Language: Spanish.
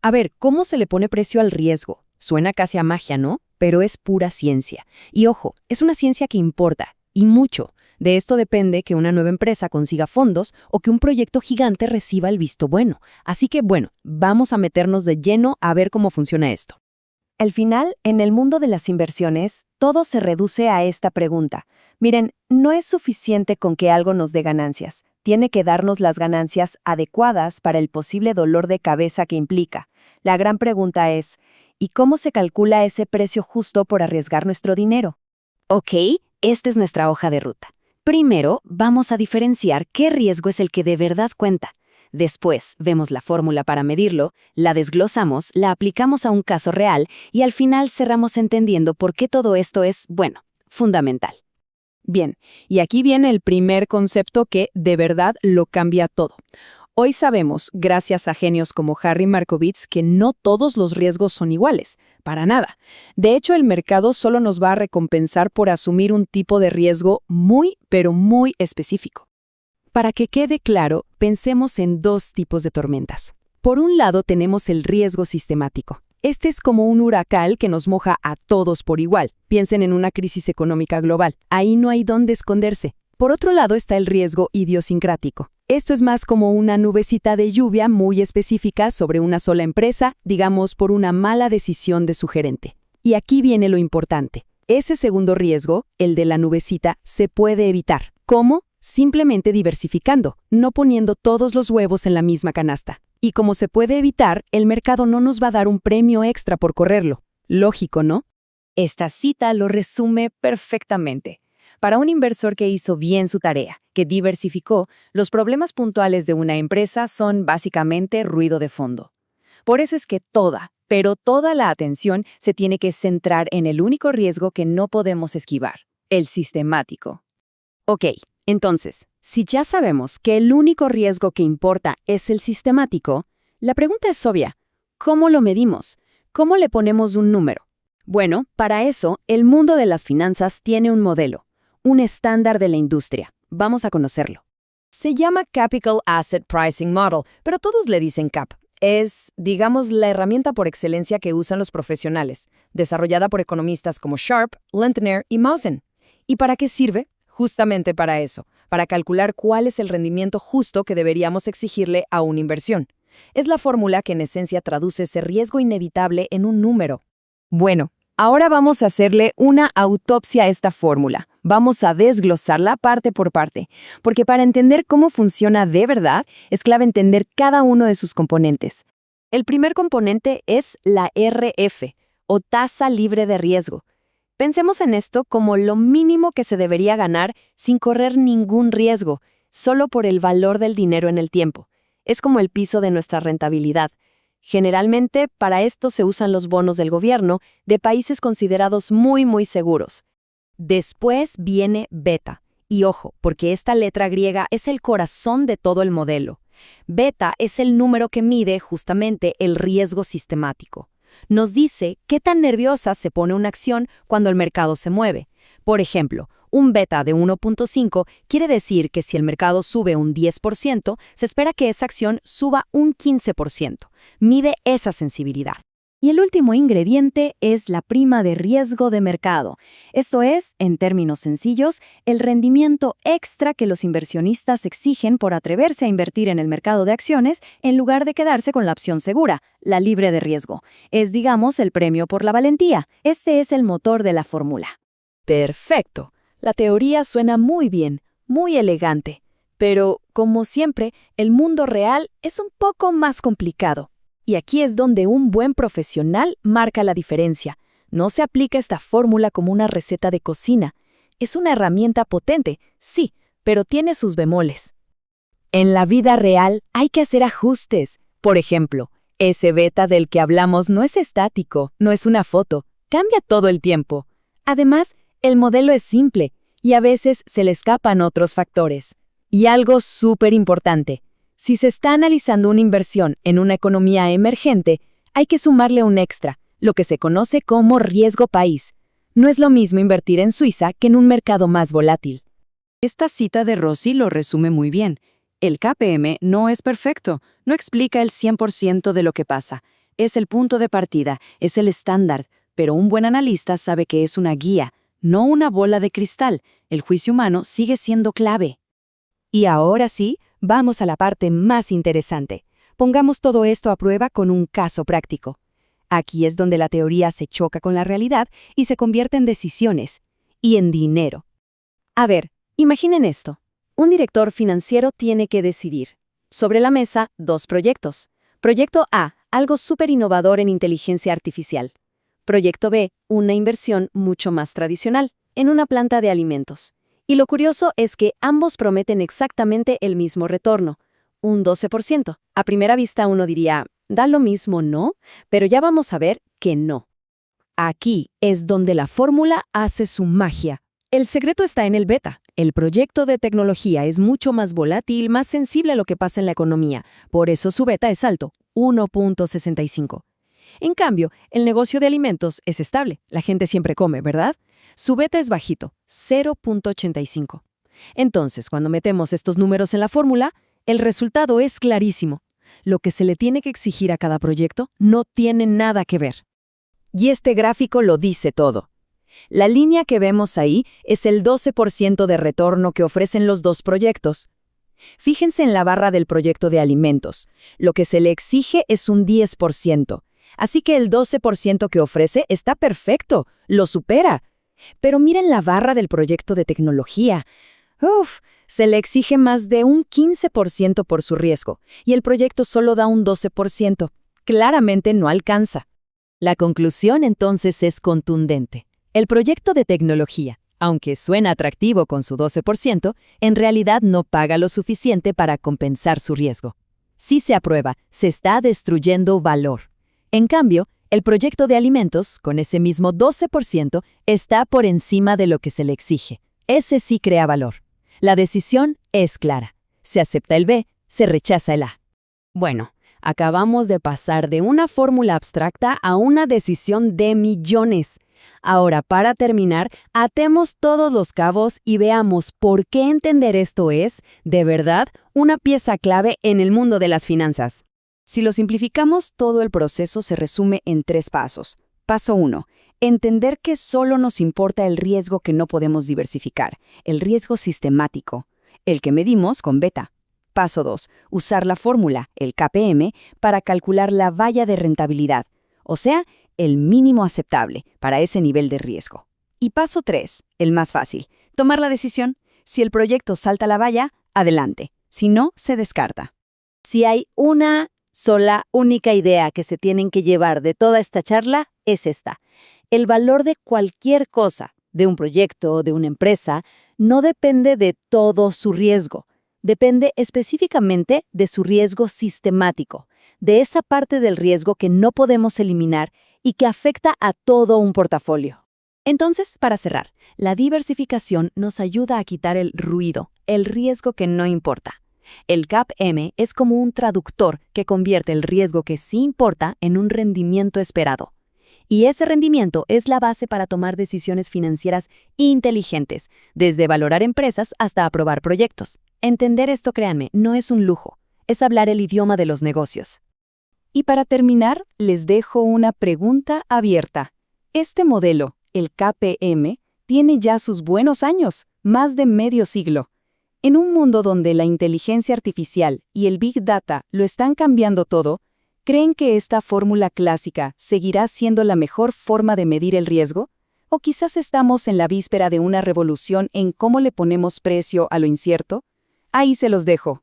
A ver, ¿cómo se le pone precio al riesgo? Suena casi a magia, ¿no? Pero es pura ciencia. Y ojo, es una ciencia que importa, y mucho. De esto depende que una nueva empresa consiga fondos o que un proyecto gigante reciba el visto bueno. Así que, bueno, vamos a meternos de lleno a ver cómo funciona esto. Al final, en el mundo de las inversiones, todo se reduce a esta pregunta. Miren, no es suficiente con que algo nos dé ganancias. Tiene que darnos las ganancias adecuadas para el posible dolor de cabeza que implica. La gran pregunta es, ¿y cómo se calcula ese precio justo por arriesgar nuestro dinero? Ok, esta es nuestra hoja de ruta. Primero, vamos a diferenciar qué riesgo es el que de verdad cuenta. Después, vemos la fórmula para medirlo, la desglosamos, la aplicamos a un caso real y al final cerramos entendiendo por qué todo esto es, bueno, fundamental. Bien, y aquí viene el primer concepto que de verdad lo cambia todo. Hoy sabemos, gracias a genios como Harry Markowitz, que no todos los riesgos son iguales, para nada. De hecho, el mercado solo nos va a recompensar por asumir un tipo de riesgo muy, pero muy específico. Para que quede claro, pensemos en dos tipos de tormentas. Por un lado tenemos el riesgo sistemático. Este es como un huracán que nos moja a todos por igual. Piensen en una crisis económica global. Ahí no hay dónde esconderse. Por otro lado está el riesgo idiosincrático. Esto es más como una nubecita de lluvia muy específica sobre una sola empresa, digamos por una mala decisión de su gerente. Y aquí viene lo importante. Ese segundo riesgo, el de la nubecita, se puede evitar. ¿Cómo? Simplemente diversificando, no poniendo todos los huevos en la misma canasta. Y como se puede evitar, el mercado no nos va a dar un premio extra por correrlo. Lógico, ¿no? Esta cita lo resume perfectamente. Para un inversor que hizo bien su tarea, que diversificó, los problemas puntuales de una empresa son básicamente ruido de fondo. Por eso es que pero toda la atención se tiene que centrar en el único riesgo que no podemos esquivar, el sistemático. Ok, entonces, si ya sabemos que el único riesgo que importa es el sistemático, la pregunta es obvia. ¿Cómo lo medimos? ¿Cómo le ponemos un número? Bueno, para eso, el mundo de las finanzas tiene un modelo, un estándar de la industria. Vamos a conocerlo. Se llama Capital Asset Pricing Model, pero todos le dicen CAP. Es, digamos, la herramienta por excelencia que usan los profesionales, desarrollada por economistas como Sharpe, Lentner y Mausen. ¿Y para qué sirve? Justamente para eso, para calcular cuál es el rendimiento justo que deberíamos exigirle a una inversión. Es la fórmula que en esencia traduce ese riesgo inevitable en un número. Bueno, ahora vamos a hacerle una autopsia a esta fórmula. Vamos a desglosarla parte por parte, porque para entender cómo funciona de verdad, es clave entender cada uno de sus componentes. El primer componente es la RF, o tasa libre de riesgo. Pensemos en esto como lo mínimo que se debería ganar sin correr ningún riesgo, solo por el valor del dinero en el tiempo. Es como el piso de nuestra rentabilidad. Generalmente, para esto se usan los bonos del gobierno de países considerados muy seguros. Después viene beta. Y ojo, porque esta letra griega es el corazón de todo el modelo. Beta es el número que mide justamente el riesgo sistemático. Nos dice qué tan nerviosa se pone una acción cuando el mercado se mueve. Por ejemplo, un beta de 1.5 quiere decir que si el mercado sube un 10%, se espera que esa acción suba un 15%. Mide esa sensibilidad. Y el último ingrediente es la prima de riesgo de mercado. Esto es, en términos sencillos, el rendimiento extra que los inversionistas exigen por atreverse a invertir en el mercado de acciones en lugar de quedarse con la opción segura, la libre de riesgo. Es, digamos, el premio por la valentía. Este es el motor de la fórmula. Perfecto. La teoría suena muy bien, muy elegante. Pero, como siempre, el mundo real es un poco más complicado. Y aquí es donde un buen profesional marca la diferencia. No se aplica esta fórmula como una receta de cocina. Es una herramienta potente, sí, pero tiene sus bemoles. En la vida real hay que hacer ajustes. Por ejemplo, ese beta del que hablamos no es estático, no es una foto, cambia todo el tiempo. Además, el modelo es simple y a veces se le escapan otros factores. Y algo súper importante. Si se está analizando una inversión en una economía emergente, hay que sumarle un extra, lo que se conoce como riesgo país. No es lo mismo invertir en Suiza que en un mercado más volátil. Esta cita de Rossi lo resume muy bien. El KPM no es perfecto, no explica el 100% de lo que pasa, Es el punto de partida, es el estándar, pero un buen analista sabe que es una guía, no una bola de cristal. El juicio humano sigue siendo clave. Y ahora sí, vamos a la parte más interesante. Pongamos todo esto a prueba con un caso práctico. Aquí es donde la teoría se choca con la realidad y se convierte en decisiones y en dinero. A ver, imaginen esto. Un director financiero tiene que decidir. Sobre la mesa, 2 proyectos. Proyecto A, algo súper innovador en inteligencia artificial. Proyecto B, una inversión mucho más tradicional, en una planta de alimentos. Y lo curioso es que ambos prometen exactamente el mismo retorno, un 12%. A primera vista uno diría, da lo mismo, ¿no? Pero ya vamos a ver que no. Aquí es donde la fórmula hace su magia. El secreto está en el beta. El proyecto de tecnología es mucho más volátil, más sensible a lo que pasa en la economía. Por eso su beta es alto, 1.65. En cambio, el negocio de alimentos es estable. La gente siempre come, ¿verdad? Su beta es bajito, 0.85. Entonces, cuando metemos estos números en la fórmula, el resultado es clarísimo. Lo que se le tiene que exigir a cada proyecto no tiene nada que ver. Y este gráfico lo dice todo. La línea que vemos ahí es el 12% de retorno que ofrecen los 2 proyectos. Fíjense en la barra del proyecto de alimentos. Lo que se le exige es un 10%. Así que el 12% que ofrece está perfecto, lo supera. Pero miren la barra del proyecto de tecnología. Se le exige más de un 15% por su riesgo, y el proyecto solo da un 12%. Claramente no alcanza. La conclusión entonces es contundente. El proyecto de tecnología, aunque suena atractivo con su 12%, en realidad no paga lo suficiente para compensar su riesgo. Si se aprueba, se está destruyendo valor. En cambio, el proyecto de alimentos, con ese mismo 12%, está por encima de lo que se le exige. Ese sí crea valor. La decisión es clara. Se acepta el B, se rechaza el A. Bueno, acabamos de pasar de una fórmula abstracta a una decisión de millones. Ahora, para terminar, atemos todos los cabos y veamos por qué entender esto es, de verdad, una pieza clave en el mundo de las finanzas. Si lo simplificamos, todo el proceso se resume en 3 pasos. Paso 1. Entender que solo nos importa el riesgo que no podemos diversificar, el riesgo sistemático, el que medimos con beta. Paso 2. Usar la fórmula, el KPM, para calcular la valla de rentabilidad, o sea, el mínimo aceptable para ese nivel de riesgo. Y paso 3, el más fácil, tomar la decisión. Si el proyecto salta la valla, adelante. Si no, se descarta. Si hay una sola, única idea que se tienen que llevar de toda esta charla, es esta. El valor de cualquier cosa, de un proyecto, de una empresa, no depende de todo su riesgo. Depende específicamente de su riesgo sistemático, de esa parte del riesgo que no podemos eliminar y que afecta a todo un portafolio. Entonces, para cerrar, la diversificación nos ayuda a quitar el ruido, el riesgo que no importa. El CAPM es como un traductor que convierte el riesgo que sí importa en un rendimiento esperado. Y ese rendimiento es la base para tomar decisiones financieras inteligentes, desde valorar empresas hasta aprobar proyectos. Entender esto, créanme, no es un lujo, es hablar el idioma de los negocios. Y para terminar, les dejo una pregunta abierta. Este modelo, el KPM, tiene ya sus buenos años, más de medio siglo. En un mundo donde la inteligencia artificial y el Big Data lo están cambiando todo, ¿creen que esta fórmula clásica seguirá siendo la mejor forma de medir el riesgo? ¿O quizás estamos en la víspera de una revolución en cómo le ponemos precio a lo incierto? Ahí se los dejo.